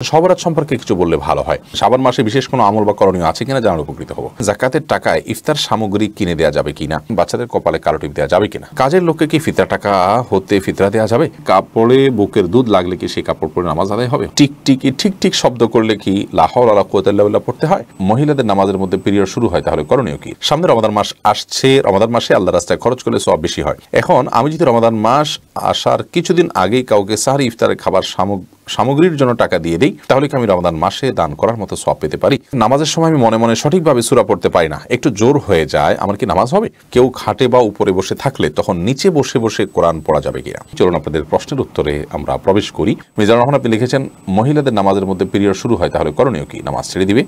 সবরাত সম্পর্কে কিছু বললে ভালো হয়। শাবান মাসে বিশেষ কোনো আমল বা করণীয় আছে কিনা জানার উপকৃত হব। যাকাতের টাকায় ইফতার সামগ্রী কিনে দেওয়া যাবে কিনা, বাচ্চাদের কপালে কালো টিপ দেওয়া যাবে কিনা, কাজের লোককে কি ফিতরা টাকা হতে ফিতরা দেওয়া যাবে, কাপড়ে বুকের দুধ লাগলে কি সেই কাপড় পরে নামাজ আদায় হবে, টিকটিকি ঠিক ঠিক শব্দ করলে কি লা হাওলা ওয়ালা কুওয়াতা ইল্লা বিল্লাহ পড়তে হয়, মহিলাদের নামাজের মধ্যে পিরিয়ড শুরু হয় তাহলে করণীয় কি, সামনে রমাদান মাস আসছে, রমাদান মাসে আল্লাহর রাস্তায় খরচ করলে সওয়াব বেশি হয়। এখন আমি যদি রমাদান মাস আসার কিছুদিন আগেই কাউকে সাহরি ইফতারের খাবার সামগ্রীর জন্য টাকা দিয়ে দেই, তাহলে কি আমি রমাদান মাসে দান করার মতো সওয়াব পেতে পারি? নামাজের সময় আমি মনে মনে সঠিকভাবে সূরা পড়তে পারি না, একটু জোর হয়ে যায়, আমার কি নামাজ হবে? কেউ খাটে বা উপরে বসে থাকলে তখন নিচে বসে বসে কোরআন পড়া যাবে কিনা? চলুন আপনাদের প্রশ্নের উত্তরে আমরা প্রবেশ করি। মিজানুর রহমান আপনি লিখেছেন, মহিলাদের নামাজের মধ্যে পিরিয়ড শুরু হয় তাহলে করণীয় কি? নামাজ ছেড়ে দিবে,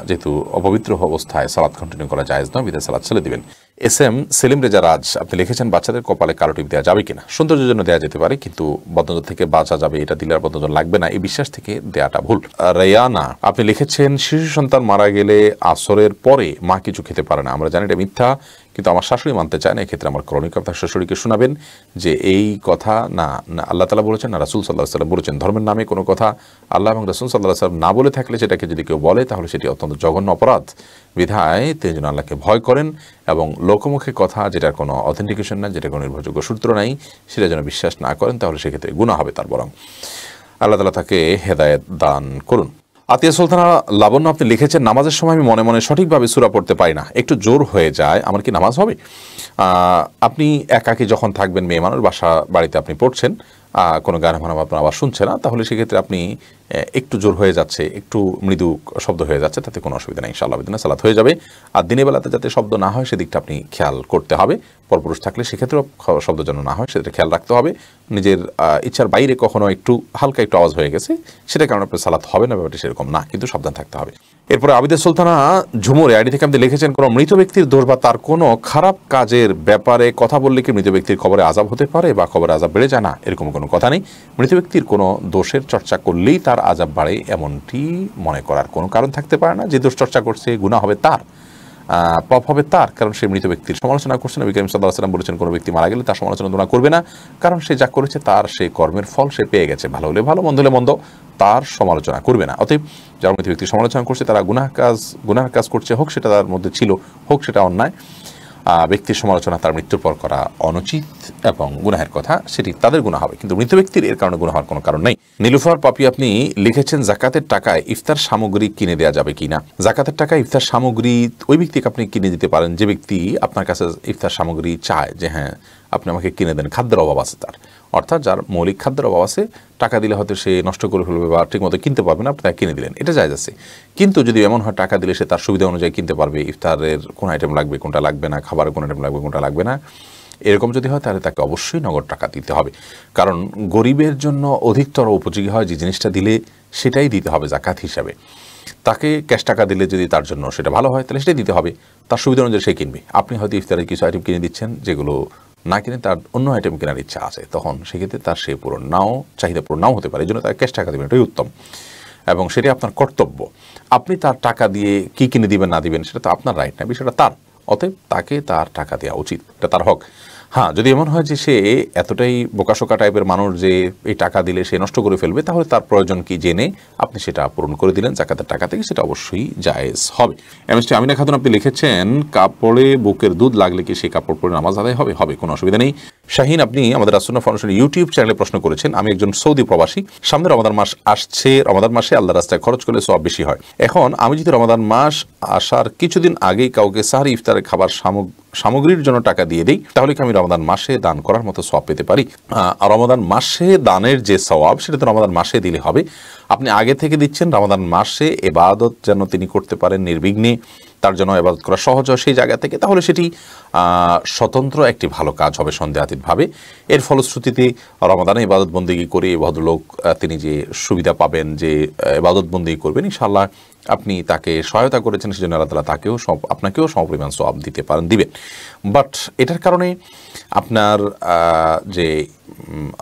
যেহেতু অপবিত্র অবস্থায় সালাত কন্টিনিউ করা জায়েজ নয়, বিধায় সালাত ছেড়ে দিবেন। এস এম সেলিম রেজা রাজ আপনি লিখেছেন, বাচ্চাদের কপালে কালো টিপ দেওয়া যাবে কিনা? সৌন্দর্যের জন্য দেওয়া যেতে পারে, কিন্তু বদনজর থেকে বাঁচা যাবে, এটা দিলে আর বদনজর লাগবে না, এই বিশ্বাস থেকে দেওয়াটা ভুল। রেয়ানা আপনি লিখেছেন, শিশু সন্তান মারা গেলে আসরের পরে মা কিছু খেতে পারে না, আমরা জানি এটা মিথ্যা, কিন্তু আমার শাশুড়ি মানতে চায় না, এক্ষেত্রে আমার করণীয় আপনার শাশুড়িকে শোনাবেন যে এই কথা না আল্লাহ তাআলা বলেছেন না রাসূল সাল্লাল্লাহু আলাইহি ওয়াসাল্লাম বলেছেন, ধর্মের নামে কোনো কথা আল্লাহ এবং রাসূল সাল্লাল্লাহু আলাইহি ওয়াসাল্লাম না বলে থাকলে সেটাকে যদি কেউ বলে তাহলে সেটি অত্যন্ত জঘন্য অপরাধ, বিধায় তিনি যেন আল্লাহকে ভয় করেন এবং লোকমুখে কথা যেটার কোনো অথেন্টিকেশন না, যেটা কোনো নির্ভরযোগ্য সূত্র নাই, সেটা যেন বিশ্বাস না করেন, তাহলে সেক্ষেত্রে গুনাহ হবে তার, বরং আল্লাহ তাআলা তাকে হেদায়েত দান করুন। আতিয়া সুলতানা লাবণ্য আপনি লিখেছেন, নামাজের সময় আমি মনে মনে সঠিকভাবে সূরা পড়তে পারি না, একটু জোর হয়ে যায়, আমার কি নামাজ হবে? আপনি একাকী যখন থাকবেন, মেয়ে মানুষ বাড়িতে আপনি পড়ছেন, কোনো গান মানাম আপনার আবার শুনছে না, তাহলে সেক্ষেত্রে আপনি একটু জোর হয়ে যাচ্ছে, একটু মৃদু শব্দ হয়ে যাচ্ছে, তাতে কোনো অসুবিধা নেই, ইনশাআল্লাহ বিদিনা সালাত হয়ে যাবে। আর দিনের বেলাতে যাতে শব্দ না হয় সেদিকটা আপনি খেয়াল করতে হবে, পরপুরুষ থাকলে সেক্ষেত্রেও শব্দ যেন না হয় সেটা খেয়াল রাখতে হবে। নিজের ইচ্ছার বাইরে কখনো একটু হালকা একটু আওয়াজ হয়ে গেছে, সেটার কারণে আপনার সালাত হবে না, ব্যাপারটি সেরকম না, কিন্তু সাবধান থাকতে হবে। এরপরে আবিদা সুলতানা ঝুমুর আইডি থেকে আপনি লিখেছেন, কোনো মৃত ব্যক্তির দোষ বা তার কোনো খারাপ কাজের ব্যাপারে কথা বললে কি মৃত ব্যক্তির খবরে আযাব হতে পারে বা খবরে আযাব বেড়ে যায়? না, এরকম কোনো কথা নেই। মৃত ব্যক্তির কোনো দোষের চর্চা করলেই তার আযাব বাড়ে এমনটি মনে করার কোনো কারণ থাকতে পারে না। যে দোষ চর্চা করছে গুনাহ হবে তার, পাপ হবে তার, কারণ সে মৃত ব্যক্তির সমালোচনা করছে। নবী করিম সাল্লাল্লাহু আলাইহি ওয়াসাল্লাম বলেছেন, কোনো ব্যক্তি মারা গেলে তার সমালোচনা তোমরা করবে না, কারণ সে যা করেছে তার সেই কর্মের ফল সে পেয়ে গেছে, ভালো হলে ভালো, মন্দ হলে মন্দ, তার সমালোচনা করবে না। অতএব যারা মৃত ব্যক্তির সমালোচনা করছে তারা গুনাহ কাজ করছে, হোক সেটা তার মধ্যে ছিল, হোক সেটা অন্যায়। ব্যক্তির সমালোচনা তার মৃত্যুর পর করা অনুচিত এবং গুনাহের কথা, সেটি তাদের গুনাহ হবে, কিন্তু মৃত ব্যক্তির এর কারণে গুনাহ হওয়ার কোনো কারণ নেই। নীলুফার পাপি আপনি লিখেছেন, যাকাতের টাকায় ইফতার সামগ্রী কিনে দেওয়া যাবে কিনা? যাকাতের টাকায় ইফতার সামগ্রী ওই ব্যক্তিকে আপনি কিনে দিতে পারেন যে ব্যক্তি আপনার কাছে ইফতার সামগ্রী চায়, যে হ্যাঁ আপনি আমাকে কিনে দেন, খাদ্যের অভাব আছে তার, অর্থাৎ যার মৌলিক খাদ্যের অভাব আছে, টাকা দিলে হয়তো সে নষ্ট করে ফেলবে বা ঠিকমতো কিনতে পারবে না, আপনি তাকে কিনে দিলেন, এটা জায়েজ আছে। কিন্তু যদি এমন হয় টাকা দিলে সে তার সুবিধা অনুযায়ী কিনতে পারবে, ইফতারের কোন আইটেম লাগবে কোনটা লাগবে না, খাবারের কোন আইটেম লাগবে কোনটা লাগবে না, এরকম যদি হয় তাহলে তাকে অবশ্যই নগদ টাকা দিতে হবে, কারণ গরিবের জন্য অধিকতর উপযোগী হয় যে জিনিসটা দিলে সেটাই দিতে হবে জাকাত হিসাবে। তাকে ক্যাশ টাকা দিলে যদি তার জন্য সেটা ভালো হয় তাহলে সেটাই দিতে হবে, তার সুবিধা অনুযায়ী সে কিনবে। আপনি হয়তো ইফতারের কিছু আইটেম কিনে দিচ্ছেন যেগুলো না কিনে তার অন্য আইটেম কেনার ইচ্ছা আছে, তখন সেক্ষেত্রে তার সে পূরণ নাও, চাহিদা পূরণ নাও হতে পারে, এই জন্য তার ক্যাশ টাকা দেবেন, এটাই উত্তম এবং সেটাই আপনার কর্তব্য। আপনি তার টাকা দিয়ে কি কিনে দিবেন না দিবেন সেটা তো আপনার রাইট না, বিষয়টা তার, অতএব তাকে তার টাকা দেওয়া উচিত, এটা তার হক। হ্যাঁ, যদি এমন হয় যে সে এতটাই বোকাশোকা টাইপের মানুষ যে এই টাকা দিলে সে নষ্ট করে ফেলবে, তাহলে তার প্রয়োজন কি জেনে আপনি সেটা পূরণ করে দিলেন জাকাতের টাকা থেকে, সেটা অবশ্যই জায়েজ হবে। এমএসটি আমিনা খাতুন আপনি লিখেছেন, কাপড়ে বুকের দুধ লাগলে কি সেই কাপড় পরে নামাজ আদায় হবে? হবে, কোনো অসুবিধা নেই। শাহিন আপনি আমাদের আসুন্নাহ ফাউন্ডেশন ইউটিউব চ্যানেলে প্রশ্ন করেছেন, আমি একজন সৌদি প্রবাসী, সামনে রমাদান মাস আসছে, রমাদান মাসে আল্লাহর রাস্তায় খরচ করলে সওয়াব বেশি হয়। এখন আমি যদি রমাদান মাস আসার কিছুদিন আগেই কাউকে সাহরি ইফতারের খাবার সামগ্রীর জন্য টাকা দিয়ে দিই, তাহলে কি আমি রমাদান মাসে দান করার মতো সওয়াব পেতে পারি? রমাদান মাসে দানের যে সওয়াব সেটা তো রমাদান মাসে দিলে হবে। আপনি আগে থেকে দিচ্ছেন, রমাদান মাসে ইবাদত যেন তিনি করতে পারেন নির্বিঘ্নে, তার জন্য ইবাদত করা সহজ হয় সেই জায়গা থেকে, তাহলে সেটি স্বতন্ত্র একটি ভালো কাজ হবে সন্দেহাতীতভাবে। এর ফলশ্রুতিতে রমাদানে ইবাদত বন্দেগী করে ভদ্রলোক তিনি যে সুবিধা পাবেন, যে ইবাদত বন্দেগী করবেন, ইনশাআল্লাহ আপনি তাকে সহায়তা করেছেন, সেজন্য আল্লাহ তাআলা আপনাকেও সমপরিমাণ সওয়াব দিবেন। বাট এটার কারণে আপনার যে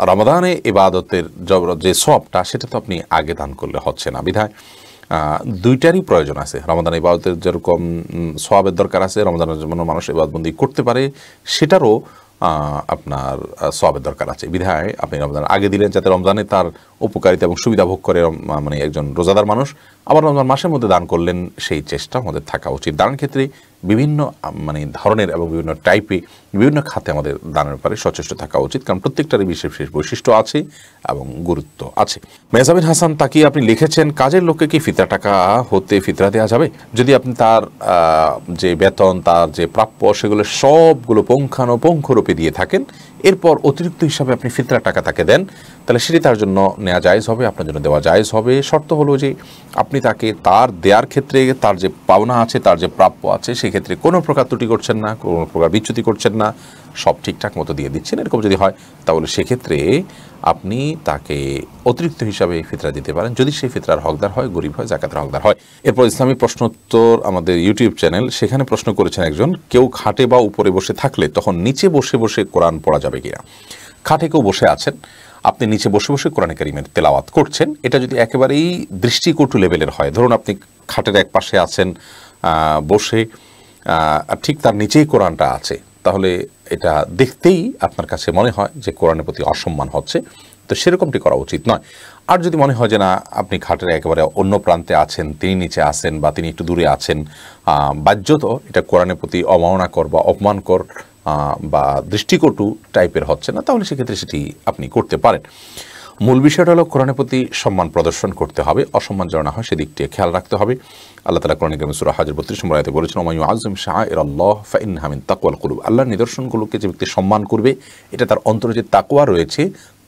রমাদানে ইবাদতের যে সওয়াবটা সেটা তো আপনি আগে দান করলে হচ্ছে না, বিধায় দুইটারই প্রয়োজন আছে। রমাদান ইবাদতের যেরকম সওয়াবের দরকার আছে, রমাদানের জন্য মানুষ ইবাদতবন্দি করতে পারে সেটারও আপনার সওয়াবের দরকার আছে, বিধায় আপনি রমজান আগে দিলেন যাতে রমজানে তার উপকারিতা এবং সুবিধা ভোগ করে মানে একজন রোজাদার মানুষ, আবার রমজান মাসের মধ্যে দান করলেন, সেই চেষ্টা আমাদের থাকা উচিত। দানের ক্ষেত্রে বিভিন্ন মানে ধরনের এবং বিভিন্ন টাইপে বিভিন্ন খাতে আমাদের দানের ব্যাপারে সচেষ্ট থাকা উচিত, কারণ প্রত্যেকটারই বিশেষ বিশেষ বৈশিষ্ট্য আছে এবং গুরুত্ব আছে। মেহজাবিন হাসান তাকিয়ে আপনি লিখেছেন, কাজের লোককে কি ফিতরা টাকা হতে ফিতরা দেওয়া যাবে? যদি আপনি তার যে বেতন, তার যে প্রাপ্য, সেগুলো সবগুলো পুঙ্খানুপুঙ্খরূপে দিয়ে থাকেন, এরপর অতিরিক্ত হিসাবে আপনি ফিতরা টাকা তাকে দেন, তাহলে সেটি তার জন্য নেওয়া জায়েজ হবে, আপনার জন্য দেওয়া জায়েজ হবে। শর্ত হলো যে আপনি তাকে তার দেওয়ার ক্ষেত্রে তার যে পাওনা আছে, তার যে প্রাপ্য আছে, সেক্ষেত্রে কোনো প্রকার ত্রুটি করছেন না, কোনো প্রকার বিচ্যুতি করছেন না, সব ঠিকঠাক মতো দিয়ে দিচ্ছেন। এরকম যদি হয় তাহলে সেক্ষেত্রে আপনি তাকে অতিরিক্ত হিসাবে ফিতরা দিতে পারেন, যদি সেই ফিতরার হকদার হয়, গরিব হয়, জাকাতের হকদার হয়। এরপর ইসলামী প্রশ্নোত্তর আমাদের ইউটিউব চ্যানেল, সেখানে প্রশ্ন করেছেন একজন, কেউ খাটে বা উপরে বসে থাকলে তখন নিচে বসে বসে কোরআন পড়া যাবে কিনা? খাটে কেউ বসে আছেন, আপনি নিচে বসে বসে কোরআন কারীমের তেলাওয়াত করছেন, এটা যদি একেবারেই দৃষ্টিকটু লেভেলের হয়, ধরুন আপনি খাটের এক পাশে আছেন বসে, ঠিক তার নিচেই কোরআনটা আছে, তাহলে এটা দেখতেই আপনার কাছে মনে হয় যে কোরআনের প্রতি অসম্মান হচ্ছে, তো সেরকমটি করা উচিত নয়। আর যদি মনে হয় যে না, আপনি খাটের একেবারে অন্য প্রান্তে আছেন, তিনি নিচে আছেন বা তিনি একটু দূরে আছেন, বাহ্যত এটা কোরআনের প্রতি অবমাননাকর বা অপমানকর বা দৃষ্টিকটু টাইপের হচ্ছে না, তাহলে সেক্ষেত্রে সেটি আপনি করতে পারেন। মূল বিষয়টা হলো কোরআনের প্রতি সম্মান প্রদর্শন করতে হবে, অসম্মান যেন না হয় সেদিকটি খেয়াল রাখতে হবে। আল্লাহ তাআলা কোরআন কারীমে সূরা হাজর 32 নম্বর আয়াতে বলেছেন, ওয়া মান ইউআযযিম শাআইরাল্লাহ ফাইন্নাহা মিন তাকওয়াল কুলুব। আল্লাহর নিদর্শনগুলোকে যে ব্যক্তি সম্মান করবে, এটা তার অন্তরে যে তাকওয়া রয়েছে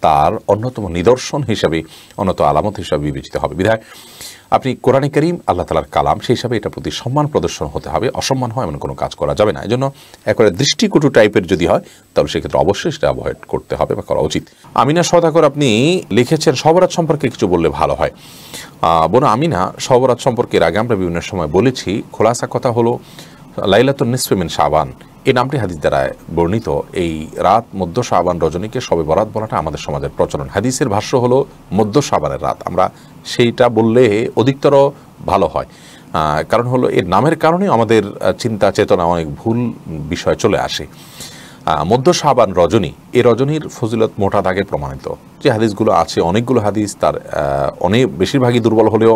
তার অন্যতম নিদর্শন হিসাবে, অন্যতম আলামত হিসাবে বিবেচিত হবে। বিধায় আপনি কোরআনে কারীম আল্লাহ তাআলার কালাম, সেই হিসাবে এটার প্রতি সম্মান প্রদর্শন হতে হবে, অসম্মান হয় এমন কোনো কাজ করা যাবে না। এজন্য একেবারে দৃষ্টিকটু টাইপের যদি হয় তাহলে সেক্ষেত্রে অবশ্যই সেটা অ্যাভয়েড করতে হবে বা করা উচিত। আমিনা সওদাগর আপনি লিখেছেন, শবরাত সম্পর্কে কিছু বললে ভালো হয়। বোন আমিনা, শবরাত সম্পর্কে এর আগে আমরা বিভিন্ন সময় বলেছি, খোলাসা কথা হলো লাইলাতুন নিসফে মিন শাবান এই নামটি হাদিস দ্বারা বর্ণিত। এই রাত মধ্য শাবান রজনীকে শবে বরাত বলাটা আমাদের সমাজের প্রচলন। হাদিসের ভাষ্য হলো মধ্য শাবানের রাত, আমরা সেইটা বললে অধিকতর ভালো হয়, কারণ হলো এর নামের কারণে আমাদের চিন্তা চেতনা অনেক ভুল বিষয় চলে আসে। মধ্য শাবান রজনী, এই রজনীর ফজিলত মোটা দাগে প্রমাণিত। যে হাদিসগুলো আছে, অনেকগুলো হাদিস, তার অনেক বেশিরভাগই দুর্বল হলেও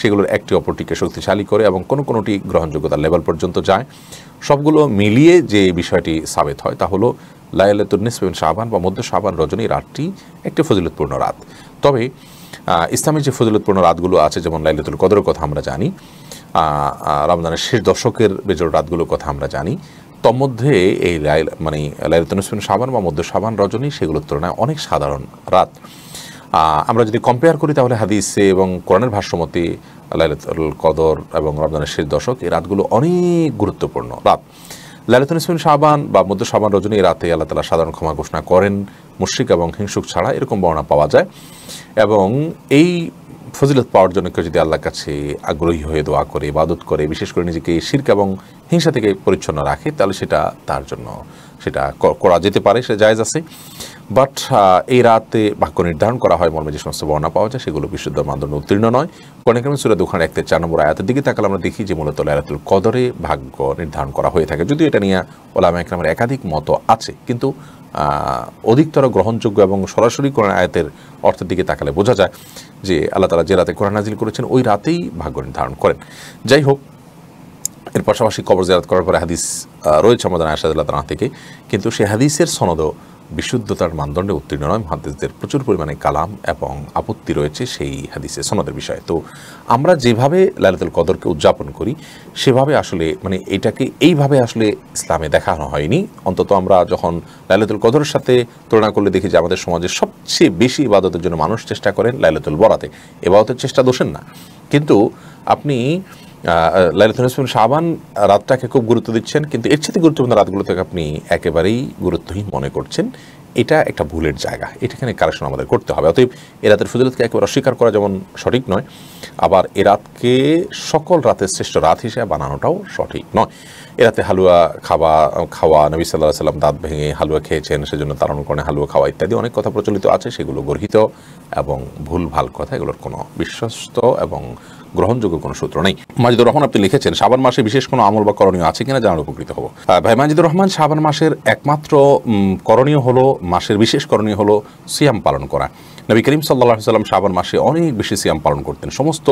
সেগুলোর একটি অপরটিকে শক্তিশালী করে এবং কোনোটি গ্রহণযোগ্যতার লেভেল পর্যন্ত যায়। সবগুলো মিলিয়ে যে বিষয়টি সাবেত হয় তা হলো লাইলাতুন নিসফে মিন শাবান বা মধ্য শাবান রজনী রাতটি একটি ফজিলতপূর্ণ রাত। তবে ইসলামের যে ফজিলতপূর্ণ রাতগুলো আছে, যেমন লাইলাতুল কদরের কথা আমরা জানি, রমজানের শেষ দশকের বেজোড় রাতগুলোর কথা আমরা জানি, তন্মধ্যে এই লাইলাতুন নিসফে মিন শাবান বা মধ্য শাবান রজনী সেগুলোর তুলনায় অনেক সাধারণ রাত। আমরা যদি কম্পেয়ার করি তাহলে হাদিসে এবং কোরআনের ভাষ্যমতে লাইলাতুল কদর এবং রমজানের শেষ দশক এই রাতগুলো অনেক গুরুত্বপূর্ণ রাত। লাইলাতুন নিসফে মিন শাবান বা মধ্য শাবান রজনী এই রাতে আল্লাহ তাআলা সাধারণ ক্ষমা ঘোষণা করেন, মুশরিক এবং হিংসুক ছাড়া, এরকম বর্ণনা পাওয়া যায়। এবং এই ফজিলত পাওয়ার জন্য কেউ যদি আল্লাহর কাছে আগ্রহী হয়ে দোয়া করে, ইবাদত করে, বিশেষ করে নিজেকে শিরক এবং হিংসা থেকে পরিচ্ছন্ন রাখে, তাহলে সেটা তার জন্য সেটা করা যেতে পারে, সেটা জায়েজ আছে। বাট এই রাতে ভাগ্য নির্ধারণ করা হয় মর্মে যে সমস্ত বর্ণনা পাওয়া যায় সেগুলো বিশুদ্ধ মানদণ্ড উত্তীর্ণ নয়। কোরআন কারীম সূরা দুখানের 1-4 নম্বর আয়াতের দিকে তাকালে আমরা দেখি যে মূলত লাইলাতুল কদরে ভাগ্য নির্ধারণ করা হয়ে থাকে। যদিও এটা নিয়ে উলামায়ে কেরামের একাধিক মত আছে, কিন্তু অধিকতর গ্রহণযোগ্য এবং সরাসরি কোরআন আয়াতের অর্থের দিকে তাকালে বোঝা যায় যে আল্লাহ তাআলা যে রাতে কোরআন নাজিল করেছেন ওই রাতেই ভাগ্য নির্ধারণ করেন। যাই হোক, এর পাশাপাশি কবর জিয়ারত করার পরে হাদিস রয়েছে আমাদের আয়েশা রাদিয়াল্লাহু তাআলা থেকে, কিন্তু সেই হাদিসের সনদও বিশুদ্ধতার মানদণ্ডে উত্তীর্ণ নয়। মুহাদ্দিসদের প্রচুর পরিমাণে কালাম এবং আপত্তি রয়েছে সেই হাদিসের সনদের বিষয়ে। তো আমরা যেভাবে লাইলাতুল কদরকে উদযাপন করি সেভাবে আসলে এটাকে এইভাবে আসলে ইসলামে দেখানো হয়নি। অন্তত আমরা যখন লাইলাতুল কদরের সাথে তুলনা করলে দেখি যে আমাদের সমাজে সবচেয়ে বেশি ইবাদতের জন্য মানুষ চেষ্টা করেন লাইলাতুল বরাতে। ইবাদতের চেষ্টা দোষের না, কিন্তু আপনি লাইলাতুল নিসফে মিন শাবান রাতটাকে খুব গুরুত্ব দিচ্ছেন, কিন্তু এর সাথে গুরুত্বপূর্ণ রাতগুলোতে আপনি একেবারেই গুরুত্বহীন মনে করছেন। এটা একটা ভুলের জায়গা, এটাখানে কারেকশন আমাদের করতে হবে। অতএব এ রাতের ফজিলতকে একেবারে অস্বীকার করা যেমন সঠিক নয়, আবার এ রাতকে সকল রাতের শ্রেষ্ঠ রাত হিসেবে বানানোটাও সঠিক নয়। এ রাতে হালুয়া খাওয়া, নবী সাল্লাল্লাহু আলাইহি ওয়াসাল্লাম দাঁত ভেঙে হালুয়া খেয়েছেন, সেজন্য তার অনুকরণে হালুয়া খাওয়া ইত্যাদি অনেক কথা প্রচলিত আছে, সেগুলো গর্হিত এবং ভুল ভাল কথা, এগুলোর কোনো বিশ্বস্ত এবং গ্রহণযোগ্য কোনো সূত্র নেই। মাজিদুর রহমান আপনি লিখেছেন, শাবান মাসে বিশেষ কোনো আমল বা করণীয় আছে কিনা জানার উপকৃত হব। ভাই মাজিদুর রহমান, শাবান মাসের একমাত্র করণীয় হলো, মাসের বিশেষ করণীয় হলো সিয়াম পালন করা। নবী করিম সাল্লাল্লাহু আলাইহি ওয়াসাল্লাম শাবান মাসে অনেক বেশি সিয়াম পালন করতেন। সমস্ত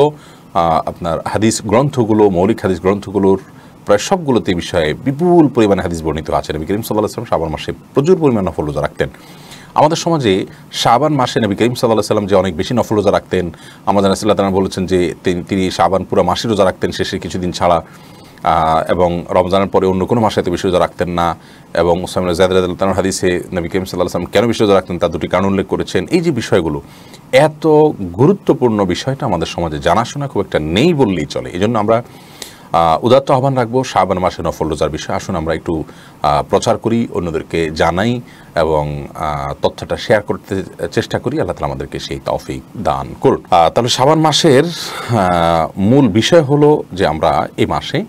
আপনার হাদিস গ্রন্থগুলো, মৌলিক হাদিস গ্রন্থগুলোর প্রায় সবগুলোতে এই বিষয়ে বিপুল পরিমাণে হাদিস বর্ণিত আছে। নবী করিম সাল্লাল্লাহু আলাইহি ওয়াসাল্লাম শাবান মাসে প্রচুর পরিমাণে নফল রোজা রাখতেন। আমাদের সমাজে শাবান মাসে নবী করিম সাল্লাল্লাহু আলাইহি ওয়াসাল্লাম যে অনেক বেশি নফল রোজা রাখতেন, আমাদের রাসূলুল্লাহ সাল্লাল্লাহু আলাইহি ওয়াসাল্লাম বলেছেন যে তিনি শাবান পুরো মাসে রোজা রাখতেন, শেষের কিছুদিন ছাড়া, এবং রমজানের পরে অন্য কোনো মাসে এত বেশি রোজা রাখতেন না। এবং উসামা ইবনে যায়েদ রাদিয়াল্লাহু তাআলার হাদিসে নবী করিম সাল্লাল্লাহু আলাইহি ওয়াসাল্লাম কেন বেশি রোজা রাখতেন তার দুটি কারণ উল্লেখ করেছেন। এই যে বিষয়গুলো, এত গুরুত্বপূর্ণ বিষয়টা আমাদের সমাজে জানাশোনা খুব একটা নেই বললেই চলে। এই জন্য আমরা উদাত্ত আহ্বান রাখবো শাবান মাসে নফল রোজার বিষয়ে আসুন আমরা একটু প্রচার করি, অন্যদেরকে জানাই এবং তথ্যটা শেয়ার করতে চেষ্টা করি। আল্লাহ তাআলা আমাদেরকে সেই তৌফিক দান করুন। তাহলে শাবান মাসের মূল বিষয় হলো যে আমরা এই মাসে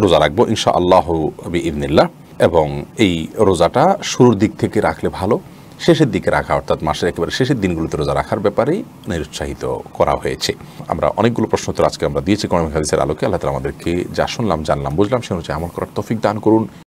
রোজা রাখবো ইনশাআল্লাহ বিইذনিল্লাহ, এবং এই রোজাটা শুরুর দিক থেকে রাখলে ভালো, শেষের দিকে রাখা অর্থাৎ মাসের একেবারে শেষের দিনগুলোতে রোজা রাখার ব্যাপারেই নিরুৎসাহিত করা হয়েছে। আমরা অনেকগুলো প্রশ্ন উত্তর আজকে আমরা দিয়েছি কোরআন হাদিসের আলোকে। আল্লাহ তাআলা আমাদেরকে যা শুনলাম, জানলাম, বুঝলাম সে অনুযায়ী আমল করার তৌফিক দান করুন।